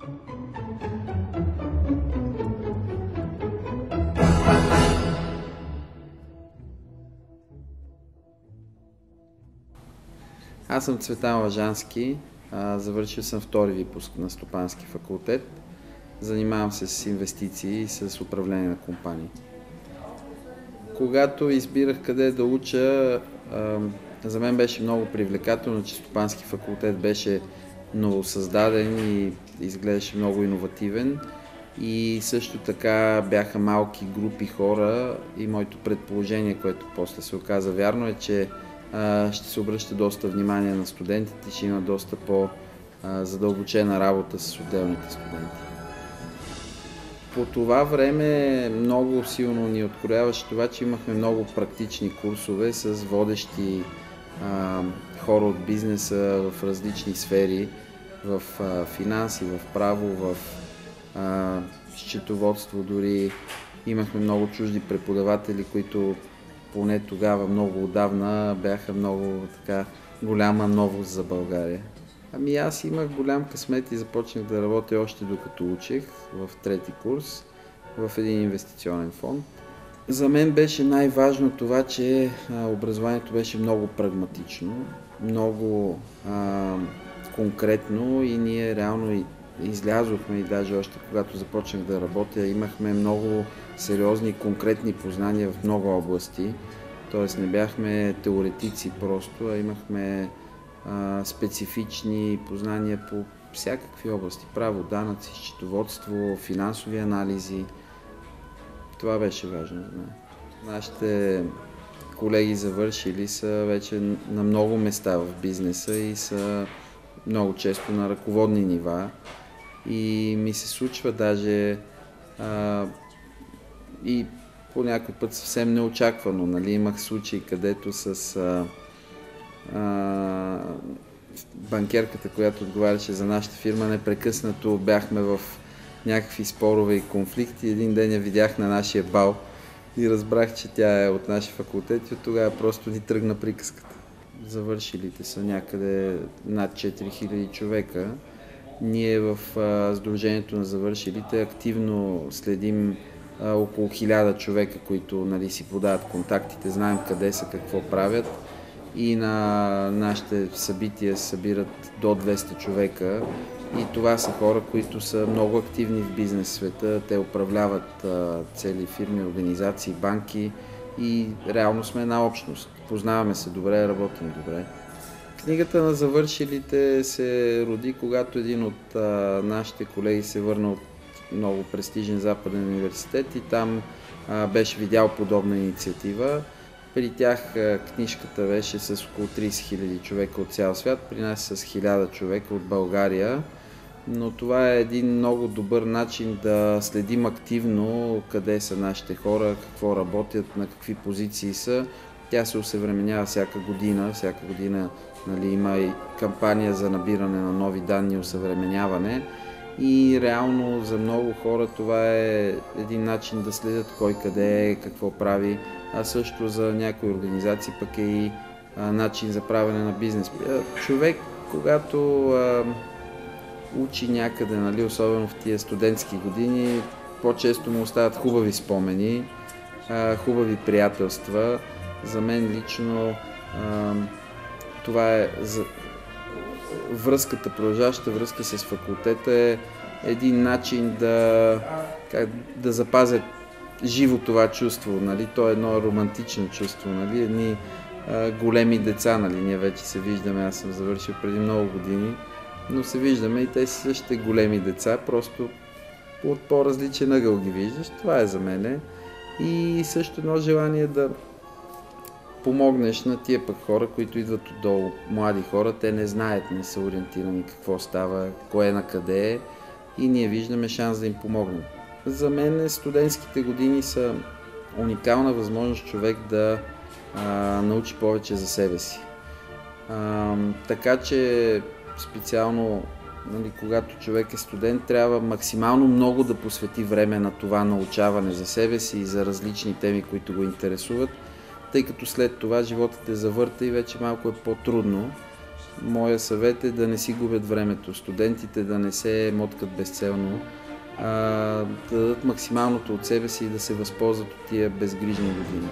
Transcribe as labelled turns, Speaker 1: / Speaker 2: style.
Speaker 1: Аз съм Цветан Лъжански, завършил съм втори випуск на Стопански факултет. Занимавам се с инвестиции и с управление на компании. Когато избирах къде да уча, за мен беше много привлекателно, че Стопански факултет беше новосъздаден и изглеждаше много иновативен. И също така бяха малки групи хора и моето предположение, което после се оказа вярно, е, че ще се обръща доста внимание на студентите, ще има доста по-задълбочена работа с отделните студенти. По това време много силно ни открояваше това, че имахме много практични курсове с водещи хора от бизнеса в различни сфери, в финанси, в право, в счетоводство дори. Имахме много чужди преподаватели, които поне тогава, много отдавна, бяха много голяма новост за България. Аз имах голям късмет и започнах да работя още докато учих в трети курс в един инвестиционен фонд. За мен беше най-важно това, че образованието беше много прагматично, много конкретно и ние реално излязохме и даже още когато започнах да работя, имахме много сериозни конкретни познания в много области. Тоест не бяхме теоретици просто, а имахме специфични познания по всякакви области. Право, данъци, счетоводство, финансови анализи. Това беше важно за мен. Нашите колеги завършили са вече на много места в бизнеса и са много често на ръководни нива. И ми се случва даже и по някой път съвсем неочаквано. Нали? Имах случаи, където с банкерката, която отговаряше за нашата фирма, непрекъснато бяхме в някакви спорове и конфликти. Един ден я видях на нашия бал и разбрах, че тя е от нашия факултет и от тогава просто ни тръгна приказката. Завършилите са някъде над 4000 човека. Ние в Сдружението на завършилите активно следим около 1000 човека, които си подават контактите, знаем къде са, какво правят. И на нашите събития се събират до 200 човека. И това са хора, които са много активни в бизнес света. Те управляват цели фирми, организации, банки и реално сме една общност. Познаваме се добре, работим добре. Книгата на завършилите се роди, когато един от нашите колеги се върна от много престижен западен университет и там беше видял подобна инициатива. При тях книжката беше с около 30 000 човека от цял свят, при нас с 1000 човека от България. Но това е един много добър начин да следим активно къде са нашите хора, какво работят, на какви позиции са. Тя се осъвременява всяка година. Всяка година има и кампания за набиране на нови данни и осъвременяване. И реално за много хора това е един начин да следят кой къде е, какво прави, а също за някои организации пък е и начин за правене на бизнес. Човек, когато учи някъде, особено в тия студентски години, по-често му остават хубави спомени, хубави приятелства. За мен лично това е продължаващата връзка с факултета е един начин да запазят живо това чувство. То е едно романтично чувство. Едни големи деца. Ние вече се виждаме, аз съм завършил преди много години, но се виждаме и те си същите големи деца, просто от по-различен ъгъл ги виждаш. Това е за мене. И също едно желание да помогнеш на тия пък хора, които идват отдолу. Млади хора, те не знаят, не са ориентирани какво става, кое е на къде е и ние виждаме шанс да им помогнем. За мен студентските години са уникална възможност човек да научи повече за себе си. Така че специално когато човек е студент, трябва максимално много да посвети време на това научаване за себе си и за различни теми, които го интересуват, тъй като след това животът е завърта и вече малко е по-трудно. моя съвет е да не си губят времето. Студентите да не се моткат безцелно, да дадат максималното от себе си и да се възползват от тия безгрижни години.